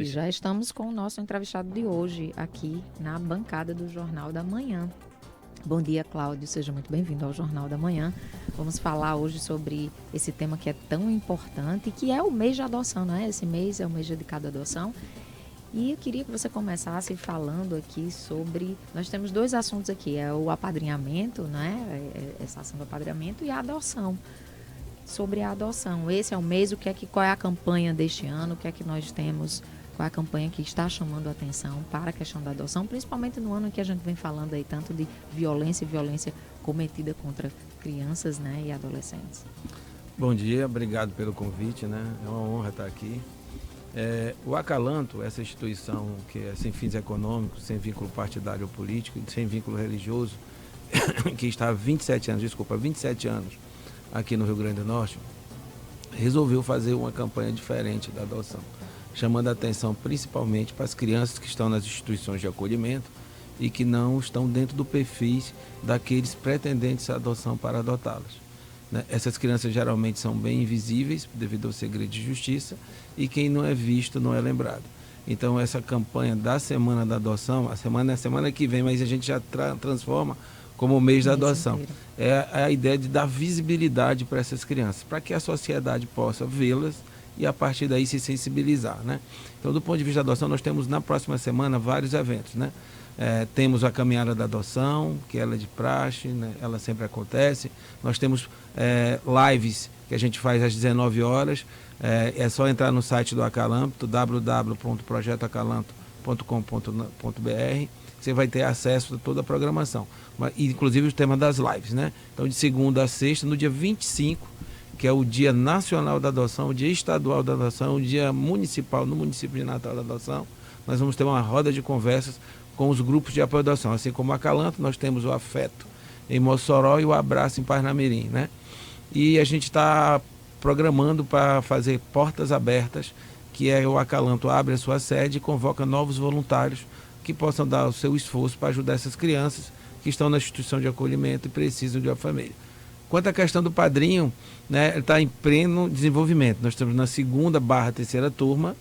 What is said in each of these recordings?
E já estamos com o nosso entrevistado de hoje aqui na bancada do Jornal da Manhã. Bom dia, Cláudio. Seja muito bem-vindo ao Jornal da Manhã. Vamos falar hoje sobre esse tema que é tão importante, que é o mês de adoção, não é? Esse mês é o mês dedicado à adoção. E eu queria que você começasse falando aqui sobre... Nós temos dois assuntos aqui, é o apadrinhamento, né? Essa ação do apadrinhamento e a adoção. Sobre a adoção. Esse é o mês, qual é a campanha deste ano, o que é que nós temos, qual é a campanha que está chamando a atenção para a questão da adoção, principalmente no ano em que a gente vem falando aí tanto de violência e violência cometida contra crianças, né, e adolescentes. Bom dia, obrigado pelo convite, né? É uma honra estar aqui. O Acalanto, essa instituição que é sem fins econômicos, sem vínculo partidário ou político, sem vínculo religioso, que está há 27 anos aqui no Rio Grande do Norte, resolveu fazer uma campanha diferente da adoção, chamando a atenção principalmente para as crianças que estão nas instituições de acolhimento e que não estão dentro do perfil daqueles pretendentes à adoção para adotá-las. Né? Essas crianças geralmente são bem invisíveis devido ao segredo de justiça e quem não é visto não é lembrado. Então essa campanha da Semana da Adoção, a semana que vem, mas a gente já transforma como o mês da adoção. É a ideia de dar visibilidade para essas crianças, para que a sociedade possa vê-las e a partir daí se sensibilizar, né? Então, do ponto de vista da adoção, nós temos na próxima semana vários eventos, né? Temos a Caminhada da Adoção, que ela é de praxe, né? Ela sempre acontece. Nós temos lives que a gente faz às 19 horas. É só entrar no site do Acalanto, www.projetoacalanto.com.br. Você vai ter acesso a toda a programação, inclusive o tema das lives, né? Então, de segunda a sexta, no dia 25, que é o Dia Nacional da Adoção, o Dia Estadual da Adoção, o Dia Municipal, no município de Natal da Adoção, nós vamos ter uma roda de conversas com os grupos de apoio à adoção. Assim como o Acalanto, nós temos o Afeto em Mossoró e o Abraço em Parnamirim, né? E a gente está programando para fazer portas abertas, que é o Acalanto abre a sua sede e convoca novos voluntários que possam dar o seu esforço para ajudar essas crianças que estão na instituição de acolhimento e precisam de uma família. Quanto à questão do padrinho, né, ele está em pleno desenvolvimento. Nós estamos na 2ª/3ª turma.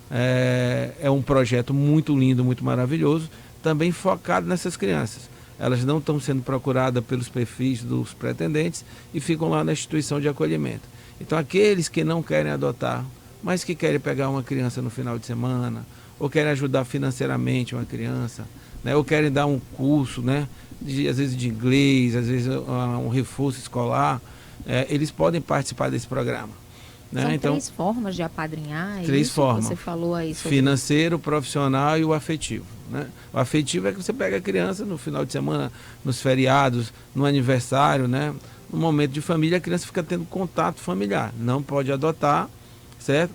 É um projeto muito lindo, muito maravilhoso, também focado nessas crianças. Elas não estão sendo procuradas pelos perfis dos pretendentes e ficam lá na instituição de acolhimento. Então, aqueles que não querem adotar, mas que querem pegar uma criança no final de semana, ou querem ajudar financeiramente uma criança, né? Ou querem dar um curso, né? Às vezes de inglês, às vezes um reforço escolar, eles podem participar desse programa. Né? São então, 3 formas de apadrinhar, 3 formas. Você falou aí sobre... Financeiro, profissional e o afetivo. Né? O afetivo é que você pega a criança no final de semana, nos feriados, no aniversário, né? No momento de família, a criança fica tendo contato familiar. Não pode adotar, certo?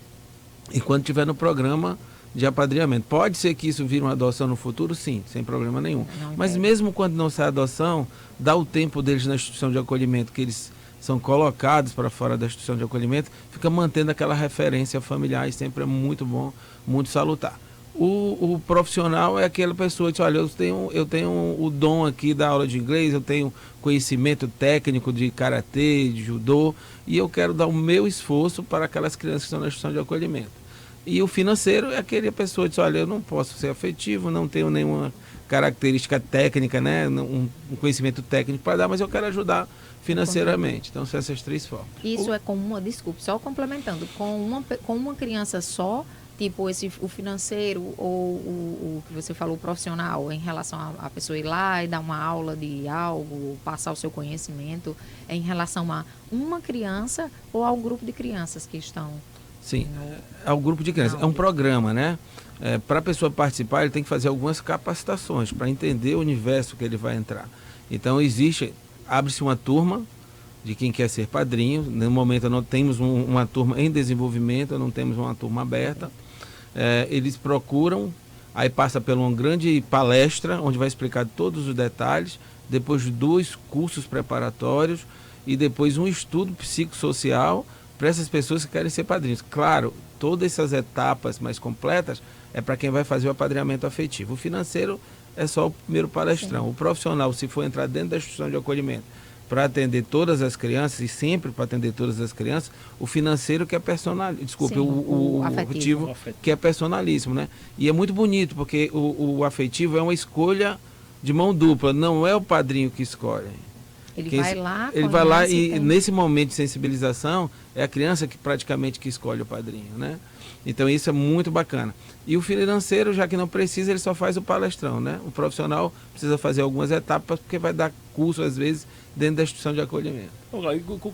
Enquanto estiver no programa de apadrinhamento. Pode ser que isso vire uma adoção no futuro? Sim, sem problema nenhum. Mas mesmo quando não sai adoção, dá o tempo deles na instituição de acolhimento, que eles são colocados para fora da instituição de acolhimento, fica mantendo aquela referência familiar e sempre é muito bom, muito salutar. O profissional é aquela pessoa que diz, olha, eu tenho o dom aqui da aula de inglês, eu tenho conhecimento técnico de karatê, de judô, e eu quero dar o meu esforço para aquelas crianças que estão na instituição de acolhimento. E o financeiro é aquele pessoa que diz, olha, eu não posso ser afetivo, não tenho nenhuma característica técnica, né, um conhecimento técnico para dar, mas eu quero ajudar financeiramente. Então, são essas 3 formas. Isso é com desculpe, só complementando, com uma criança só, tipo o financeiro ou o que você falou, o profissional, em relação a pessoa ir lá e dar uma aula de algo, passar o seu conhecimento, em relação a uma criança ou ao grupo de crianças que estão... Sim, é o grupo de crianças. É um programa, né? Para a pessoa participar, ele tem que fazer algumas capacitações para entender o universo que ele vai entrar. Então, abre-se uma turma de quem quer ser padrinho. No momento, não temos uma turma em desenvolvimento, não temos uma turma aberta. Eles procuram, aí passa por uma grande palestra, onde vai explicar todos os detalhes, depois 2 cursos preparatórios e depois um estudo psicossocial para essas pessoas que querem ser padrinhos. Claro, todas essas etapas mais completas é para quem vai fazer o apadrinhamento afetivo. O financeiro é só o primeiro palestrão. Sim. O profissional, se for entrar dentro da instituição de acolhimento, para atender todas as crianças, e sempre para atender todas as crianças, o financeiro que é desculpe, Sim, o afetivo que é personalíssimo, né? E é muito bonito, porque o afetivo é uma escolha de mão dupla, não é o padrinho que escolhe. Ele vai lá, ele vai lá e nesse momento de sensibilização, é a criança que praticamente que escolhe o padrinho, né? Então isso é muito bacana. E o financeiro, já que não precisa, ele só faz o palestrão, né? O profissional precisa fazer algumas etapas, porque vai dar curso, às vezes, dentro da instituição de acolhimento.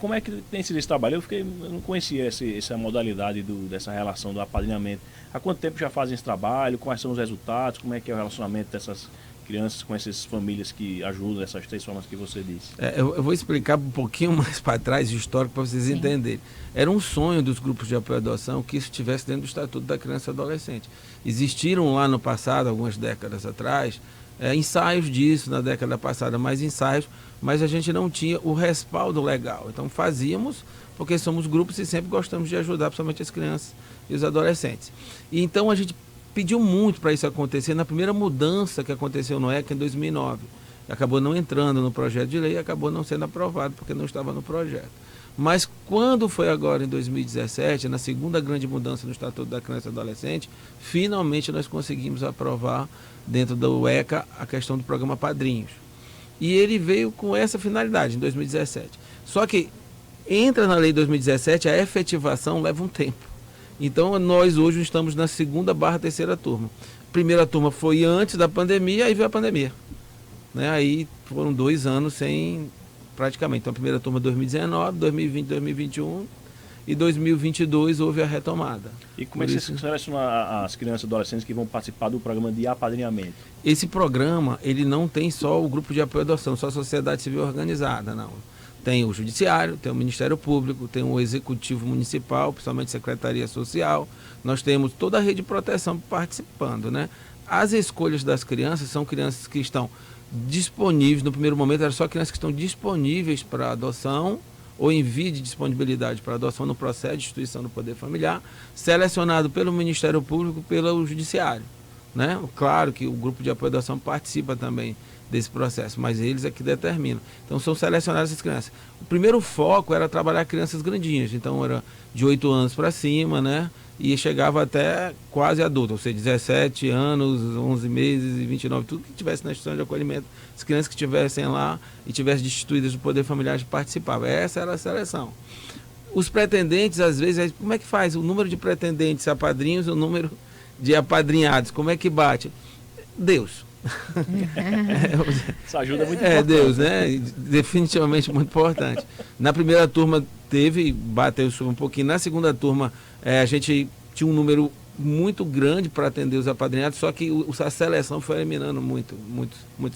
Como é que tem sido esse trabalho? Eu não conhecia essa modalidade dessa relação do apadrinhamento. Há quanto tempo já fazem esse trabalho? Quais são os resultados? Como é que é o relacionamento dessas crianças com essas famílias que ajudam dessas 3 formas que você disse? Eu vou explicar um pouquinho mais para trás o histórico para vocês entenderem. Era um sonho dos grupos de apoio à adoção que isso estivesse dentro do Estatuto da Criança e Adolescente. Existiram lá no passado, algumas décadas atrás, ensaios disso na década passada, mas a gente não tinha o respaldo legal. Então fazíamos porque somos grupos e sempre gostamos de ajudar, principalmente as crianças e os adolescentes. E então a gente pediu muito para isso acontecer na primeira mudança que aconteceu no ECA em 2009. Acabou não entrando no projeto de lei e acabou não sendo aprovado porque não estava no projeto. Mas quando foi agora em 2017, na segunda grande mudança no Estatuto da Criança e Adolescente, finalmente nós conseguimos aprovar dentro do ECA a questão do programa Padrinhos. E ele veio com essa finalidade em 2017. Só que entra na lei 2017, a efetivação leva um tempo. Então, nós hoje estamos na 2ª/3ª turma. A primeira turma foi antes da pandemia, aí veio a pandemia. Né? Aí foram 2 anos sem, praticamente. Então, a primeira turma 2019, 2020, 2021 e 2022 houve a retomada. E como é que você seleciona as crianças e adolescentes que vão participar do programa de apadrinhamento? Esse programa, ele não tem só o grupo de apoio à adoção, só a sociedade civil organizada, não. Tem o Judiciário, tem o Ministério Público, tem o Executivo Municipal, principalmente Secretaria Social. Nós temos toda a rede de proteção participando, né? As escolhas das crianças são crianças que estão disponíveis, no primeiro momento eram só crianças que estão disponíveis para adoção ou em via de disponibilidade para adoção no processo de instituição do poder familiar, selecionado pelo Ministério Público e pelo Judiciário, né? Claro que o grupo de apoio à adoção participa também desse processo, mas eles é que determinam. Então são selecionadas essas crianças. O primeiro foco era trabalhar crianças grandinhas, então era de 8 anos para cima, né? E chegava até quase adulto, ou seja, 17 anos, 11 meses e 29, tudo que tivesse na instituição de acolhimento, as crianças que estivessem lá e tivessem destituídas do poder familiar participavam. Essa era a seleção. Os pretendentes, às vezes, como é que faz? O número de pretendentes a padrinhos, o número de apadrinhados, como é que bate? Deus. Isso ajuda muito. É Deus, né? Definitivamente muito importante. Na primeira turma bateu um pouquinho. Na segunda turma a gente tinha um número muito grande para atender os apadrinhados, só que a seleção foi eliminando muitas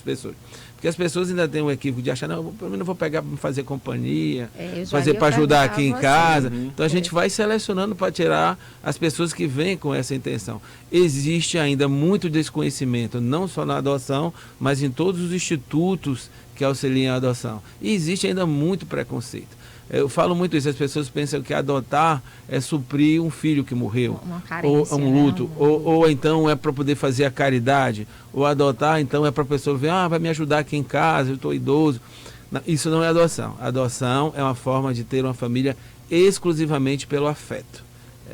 pessoas. Porque as pessoas ainda têm um equívoco de achar, não, eu não vou pegar para fazer companhia, fazer para ajudar aqui em casa. Então a gente vai selecionando para tirar as pessoas que vêm com essa intenção. Existe ainda muito desconhecimento, não só na adoção, mas em todos os institutos que auxiliam a adoção. E existe ainda muito preconceito. Eu falo muito isso, as pessoas pensam que adotar é suprir um filho que morreu, uma carência, ou um luto, ou então é para poder fazer a caridade, ou adotar então é para a pessoa ver, vai me ajudar aqui em casa, eu estou idoso. Isso não é adoção. Adoção é uma forma de ter uma família exclusivamente pelo afeto.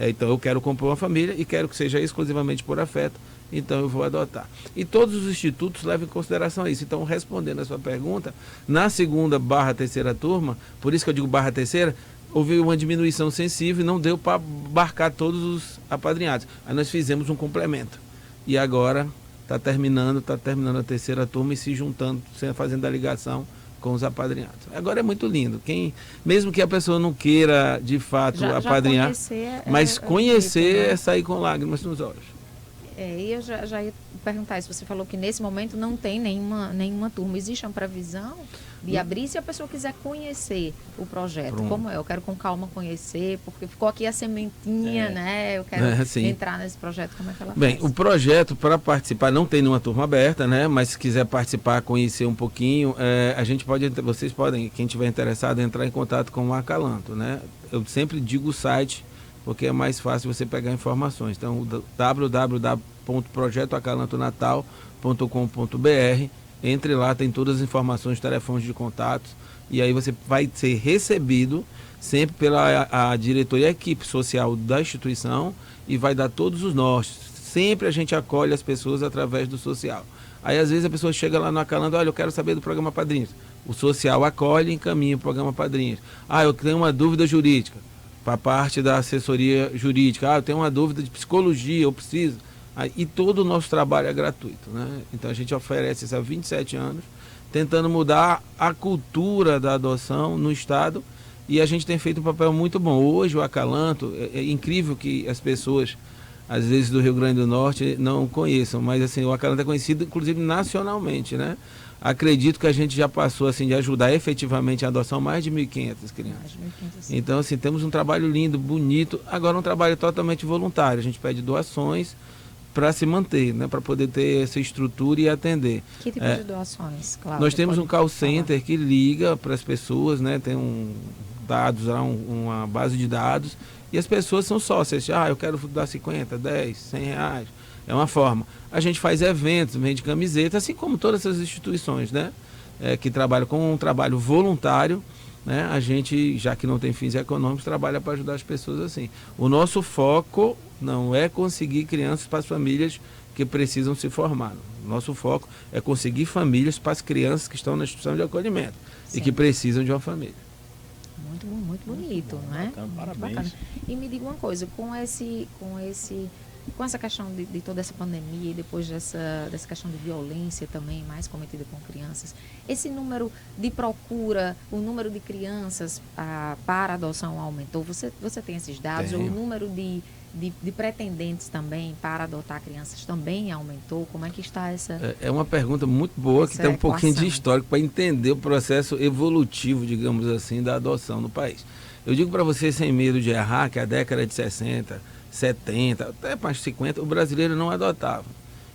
Então eu quero compor uma família e quero que seja exclusivamente por afeto, então eu vou adotar. E todos os institutos levam em consideração isso. Então, respondendo a sua pergunta, na 2ª/3ª turma, por isso que eu digo /3ª, houve uma diminuição sensível e não deu para abarcar todos os apadrinhados. Aí nós fizemos um complemento. E agora está terminando a 3ª turma e se juntando, fazendo a ligação com os apadrinhados. Agora é muito lindo. Mesmo que a pessoa não queira, de fato, apadrinhar, mas conhecer é sair com lágrimas nos olhos. E eu já ia perguntar isso. Você falou que nesse momento não tem nenhuma turma. Existe uma previsão de abrir se a pessoa quiser conhecer o projeto? Pronto. Como é? Eu quero com calma conhecer, porque ficou aqui a sementinha, né? Eu quero entrar nesse projeto. Como é que ela faz? O projeto, para participar, não tem nenhuma turma aberta, né? Mas se quiser participar, conhecer um pouquinho, vocês podem, quem tiver interessado, entrar em contato com o Acalanto, né? Eu sempre digo o site, porque é mais fácil você pegar informações. Então, www.projetoacalantonatal.com.br entre lá, tem todas as informações, telefones de contatos, e aí você vai ser recebido sempre pela a diretoria, a equipe social da instituição, e vai dar todos os nortes. Sempre a gente acolhe as pessoas através do social. Aí às vezes a pessoa chega lá no Acalando, olha, eu quero saber do programa Padrinhos. O social acolhe e encaminha o programa Padrinhos. Ah, eu tenho uma dúvida jurídica, para a parte da assessoria jurídica. Ah, eu tenho uma dúvida de psicologia, eu preciso. E todo o nosso trabalho é gratuito, né? Então a gente oferece isso há 27 anos, tentando mudar a cultura da adoção no Estado, e a gente tem feito um papel muito bom. Hoje o Acalanto, é incrível que as pessoas, às vezes do Rio Grande do Norte, não conheçam, mas assim, o Acalanto é conhecido inclusive nacionalmente, né? Acredito que a gente já passou assim, de ajudar efetivamente a adoção mais de 1.500 crianças. Então assim, temos um trabalho lindo, bonito, agora um trabalho totalmente voluntário. A gente pede doações para se manter, né, para poder ter essa estrutura e atender. Que tipo de doações, Cláudia? Nós temos um call center que liga para as pessoas, né, tem dados lá, uma base de dados, e as pessoas são sócias. Ah, eu quero dar 50, 10, 100 reais. É uma forma. A gente faz eventos, vende camiseta, assim como todas essas instituições, né, que trabalham com um trabalho voluntário, né, a gente, já que não tem fins econômicos, trabalha para ajudar as pessoas assim. O nosso foco não é conseguir crianças para as famílias que precisam se formar. Nosso foco é conseguir famílias para as crianças que estão na instituição de acolhimento. Sim. E que precisam de uma família. Muito bom, muito bonito, não é? Bacana, parabéns. Bacana. E me diga uma coisa, com essa questão de toda essa pandemia e depois dessa questão de violência também mais cometida com crianças, esse número de procura, o número de crianças para adoção aumentou? Você tem esses dados? Tenho. Ou o número de pretendentes também para adotar crianças também aumentou? Como é que está essa... É uma pergunta muito boa, que tem um pouquinho de histórico para entender o processo evolutivo, digamos assim, da adoção no país. Eu digo para você, sem medo de errar, que a década de 60, 70, até mais 50, o brasileiro não adotava.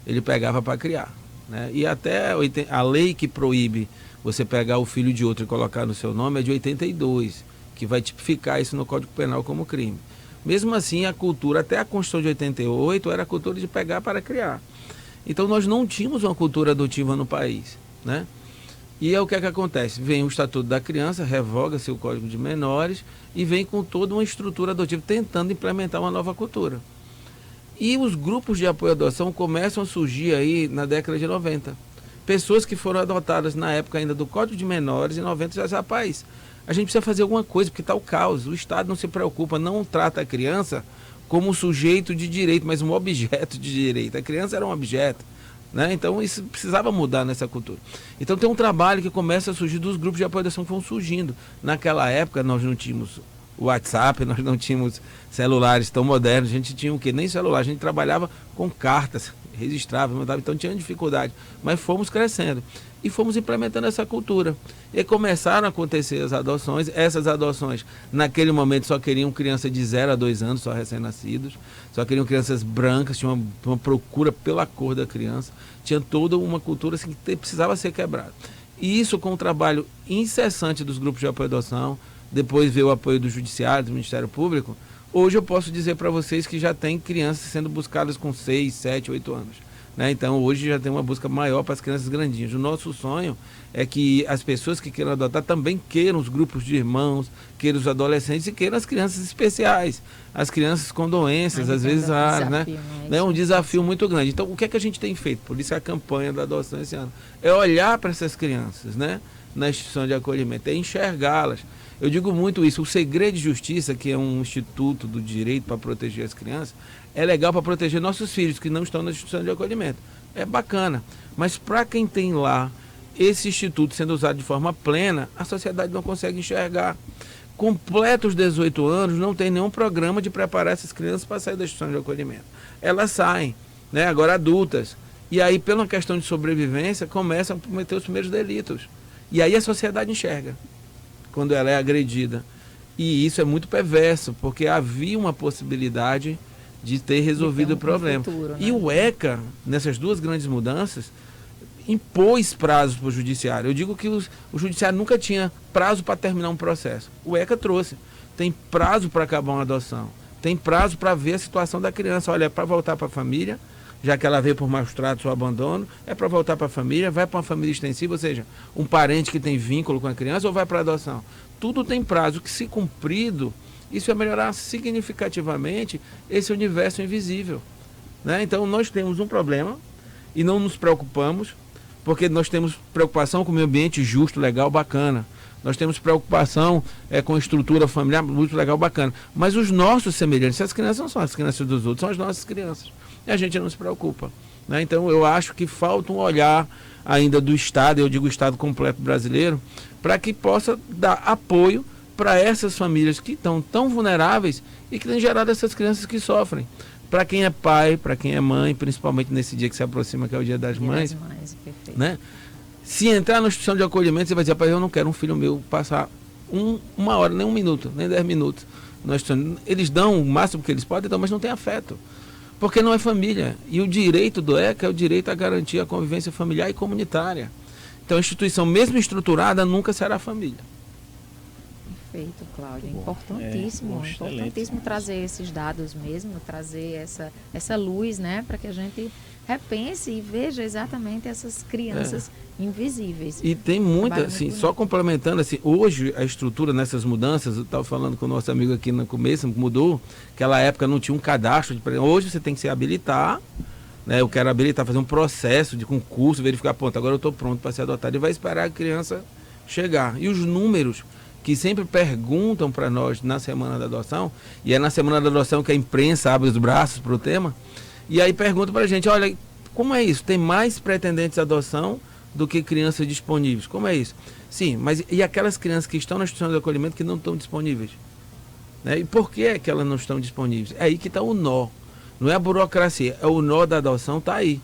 Ele pegava para criar, né? E até a lei que proíbe você pegar o filho de outro e colocar no seu nome é de 82, que vai tipificar isso no Código Penal como crime. Mesmo assim, a cultura, até a Constituição de 88, era a cultura de pegar para criar. Então, nós não tínhamos uma cultura adotiva no país, né? E é o que é que acontece? Vem o Estatuto da Criança, revoga-se o Código de Menores e vem com toda uma estrutura adotiva, tentando implementar uma nova cultura. E os grupos de apoio à adoção começam a surgir aí na década de 90. Pessoas que foram adotadas na época ainda do Código de Menores, em 90, já disse, rapaz, a gente precisa fazer alguma coisa, porque está o caos. O Estado não se preocupa, não trata a criança como um sujeito de direito, mas um objeto de direito. A criança era um objeto, né? Então isso precisava mudar nessa cultura. Então tem um trabalho que começa a surgir dos grupos de apoio à adoção que vão surgindo. Naquela época nós não tínhamos WhatsApp, nós não tínhamos celulares tão modernos, a gente tinha o quê? Nem celular, a gente trabalhava com cartas, registrava, mandava, então tinha dificuldade. Mas fomos crescendo e fomos implementando essa cultura. E começaram a acontecer as adoções. Essas adoções, naquele momento, só queriam crianças de 0 a 2 anos, só recém-nascidos. Só queriam crianças brancas, tinha uma procura pela cor da criança. Tinha toda uma cultura assim, que precisava ser quebrada. E isso com o trabalho incessante dos grupos de apoio à adoção, depois veio o apoio do Judiciário, do Ministério Público. Hoje eu posso dizer para vocês que já tem crianças sendo buscadas com 6, 7, 8 anos. Né? Então hoje já tem uma busca maior para as crianças grandinhas. O nosso sonho é que as pessoas que queiram adotar também queiram os grupos de irmãos, queiram os adolescentes e queiram as crianças especiais, as crianças com doenças, às vezes raras, né? É um desafio muito grande. Então o que é que a gente tem feito? Por isso a campanha da adoção esse ano é olhar para essas crianças, né? Na instituição de acolhimento, é enxergá-las. Eu digo muito isso, o Segredo de Justiça, que é um instituto do direito para proteger as crianças, é legal para proteger nossos filhos que não estão na instituição de acolhimento. É bacana, mas para quem tem lá esse instituto sendo usado de forma plena, a sociedade não consegue enxergar. Completos 18 anos, não tem nenhum programa de preparar essas crianças para sair da instituição de acolhimento. Elas saem, né, agora adultas, e aí pela questão de sobrevivência começam a cometer os primeiros delitos. E aí a sociedade enxerga quando ela é agredida. E isso é muito perverso, porque havia uma possibilidade de ter resolvido o problema. Futuro, né? E o ECA, nessas duas grandes mudanças, impôs prazos para o judiciário. Eu digo que o judiciário nunca tinha prazo para terminar um processo. O ECA trouxe. Tem prazo para acabar uma adoção. Tem prazo para ver a situação da criança. Olha, é para voltar para a família, já que ela veio por maus tratos ou abandono, é para voltar para a família, vai para uma família extensiva, ou seja, um parente que tem vínculo com a criança, ou vai para a adoção. Tudo tem prazo, que se cumprido, isso vai melhorar significativamente esse universo invisível, né? Então nós temos um problema e não nos preocupamos, porque nós temos preocupação com o meio ambiente justo, legal, bacana. Nós temos preocupação com estrutura familiar, muito legal, bacana. Mas os nossos semelhantes, as crianças não são as crianças dos outros, são as nossas crianças. E a gente não se preocupa, né? Então eu acho que falta um olhar ainda do Estado, eu digo o Estado completo brasileiro, para que possa dar apoio para essas famílias que estão tão vulneráveis e que têm gerado essas crianças que sofrem. Para quem é pai, para quem é mãe, principalmente nesse dia que se aproxima, que é o Dia das Mães, perfeito. Né? Se entrar na instituição de acolhimento, você vai dizer, pai, eu não quero um filho meu passar uma hora, nem 1 minuto, nem 10 minutos. Eles dão o máximo que eles podem, mas não tem afeto. Porque não é família. E o direito do ECA é o direito a garantir a convivência familiar e comunitária. Então a instituição, mesmo estruturada, nunca será família. Perfeito, Cláudio. Importantíssimo, importantíssimo trazer esses dados mesmo, trazer essa luz, né, para que a gente repense e veja exatamente essas crianças invisíveis. E tem muita, assim, só complementando, assim, hoje a estrutura nessas mudanças, eu estava falando com o nosso amigo aqui no começo, mudou, aquela época não tinha um cadastro, hoje você tem que se habilitar, né, eu quero habilitar, fazer um processo de concurso, verificar, ponto, agora eu estou pronto para ser adotado, e vai esperar a criança chegar. E os números que sempre perguntam para nós na Semana da Adoção, e é na Semana da Adoção que a imprensa abre os braços para o tema, e aí perguntam para a gente, olha, como é isso? Tem mais pretendentes à adoção do que crianças disponíveis. Como é isso? Sim, mas e aquelas crianças que estão na instituição de acolhimento que não estão disponíveis? Né? E por que é que elas não estão disponíveis? É aí que está o nó. Não é a burocracia, é o nó da adoção, está aí.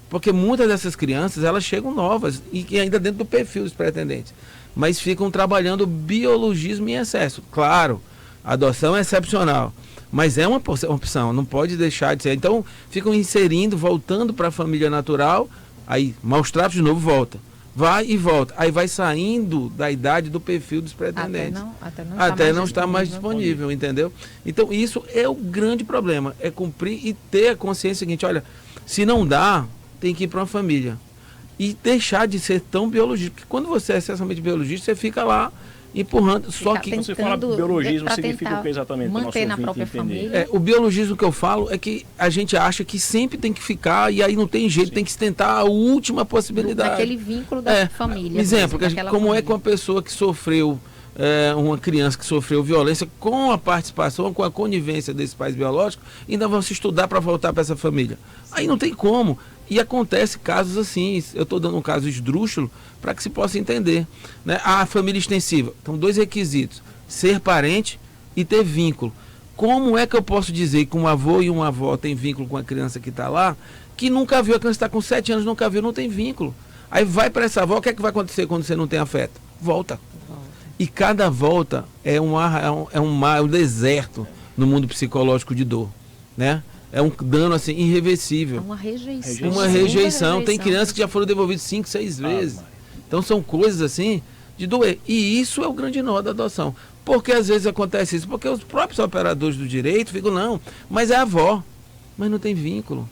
Porque muitas dessas crianças, elas chegam novas e ainda dentro do perfil dos pretendentes, mas ficam trabalhando biologismo em excesso. Claro, a adoção é excepcional, mas é uma opção, não pode deixar de ser. Então, ficam inserindo, voltando para a família natural, aí, maus tratos de novo, volta. Vai e volta. Aí vai saindo da idade do perfil dos pretendentes. Até não estar mais disponível, entendeu? Então, isso é o grande problema, é cumprir e ter a consciência seguinte, olha, se não dá, tem que ir para uma família. E deixar de ser tão biologista, porque quando você é excessivamente biologista, você fica lá empurrando, só que... Quando você fala biologismo, significa o que exatamente? Manter na própria família. O biologismo que eu falo é que a gente acha que sempre tem que ficar, e aí não tem jeito, tem que se tentar a última possibilidade. Daquele vínculo da família. Exemplo, como família. É com a pessoa que sofreu, uma criança que sofreu violência, com a participação, com a conivência desses pais biológicos, ainda vão se estudar para voltar para essa família. Aí não tem como. E acontece casos assim, eu estou dando um caso esdrúxulo para que se possa entender, né? A família extensiva, então 2 requisitos, ser parente e ter vínculo. Como é que eu posso dizer que um avô e uma avó têm vínculo com a criança que está lá, que nunca viu, a criança está com 7 anos, nunca viu, não tem vínculo. Aí vai para essa avó, o que é que vai acontecer quando você não tem afeto? Volta. E cada volta é um deserto no mundo psicológico de dor, né? É um dano assim irreversível. É uma rejeição. Uma rejeição. Tem crianças que já foram devolvidas 5, 6 vezes. Então são coisas assim de doer. E isso é o grande nó da adoção. Porque às vezes acontece isso? Porque os próprios operadores do direito ficam, não, mas é a avó. Mas não tem vínculo.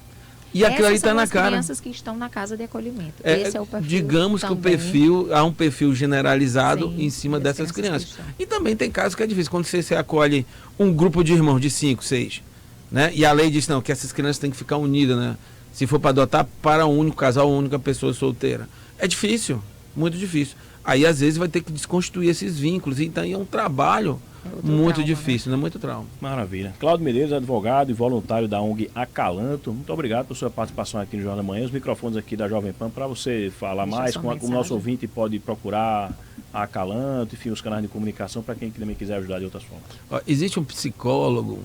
E aquilo ali está na cara. As crianças que estão na casa de acolhimento. Esse é o perfil. Digamos que o perfil, há um perfil generalizado em cima dessas crianças. E também tem casos que é difícil. Quando você acolhe um grupo de irmãos de 5, 6, né? E a lei diz não, que essas crianças têm que ficar unidas, né? Se for para adotar, para um único casal, uma única pessoa solteira. É difícil, muito difícil. Aí às vezes vai ter que desconstruir esses vínculos. Então é um trabalho muito trauma, difícil, né? Muito trauma. Maravilha. Cláudio Medeiros, advogado e voluntário da ONG Acalanto. Muito obrigado por sua participação aqui no Jornal da Manhã. Os microfones aqui da Jovem Pan para você falar mais, como o nosso ouvinte pode procurar a Acalanto, enfim, os canais de comunicação para quem também quiser ajudar de outras formas. Existe um psicólogo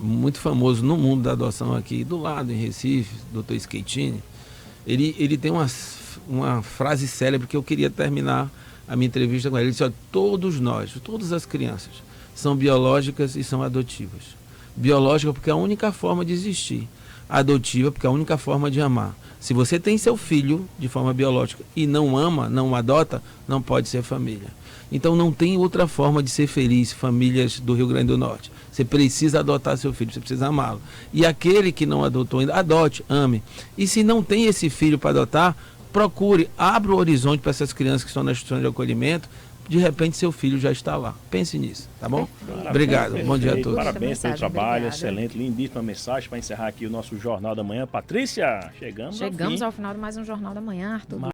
muito famoso no mundo da adoção aqui, do lado, em Recife, Dr. Schettini. Ele tem uma frase célebre que eu queria terminar a minha entrevista com ele. Ele disse, todos nós, todas as crianças, são biológicas e são adotivas. Biológica porque é a única forma de existir. Adotiva porque é a única forma de amar. Se você tem seu filho de forma biológica e não ama, não adota, não pode ser família. Então não tem outra forma de ser feliz, famílias do Rio Grande do Norte. Você precisa adotar seu filho, você precisa amá-lo. E aquele que não adotou ainda, adote, ame. E se não tem esse filho para adotar, procure, abra o horizonte para essas crianças que estão na instituição de acolhimento. De repente seu filho já está lá. Pense nisso, tá bom? Maravilha, Obrigado, perfeito. bom dia a todos. Parabéns pelo trabalho, obrigada. excelente, lindíssima mensagem para encerrar aqui o nosso Jornal da Manhã. Patrícia, chegamos ao fim. Ao final de mais um Jornal da Manhã, Arthur.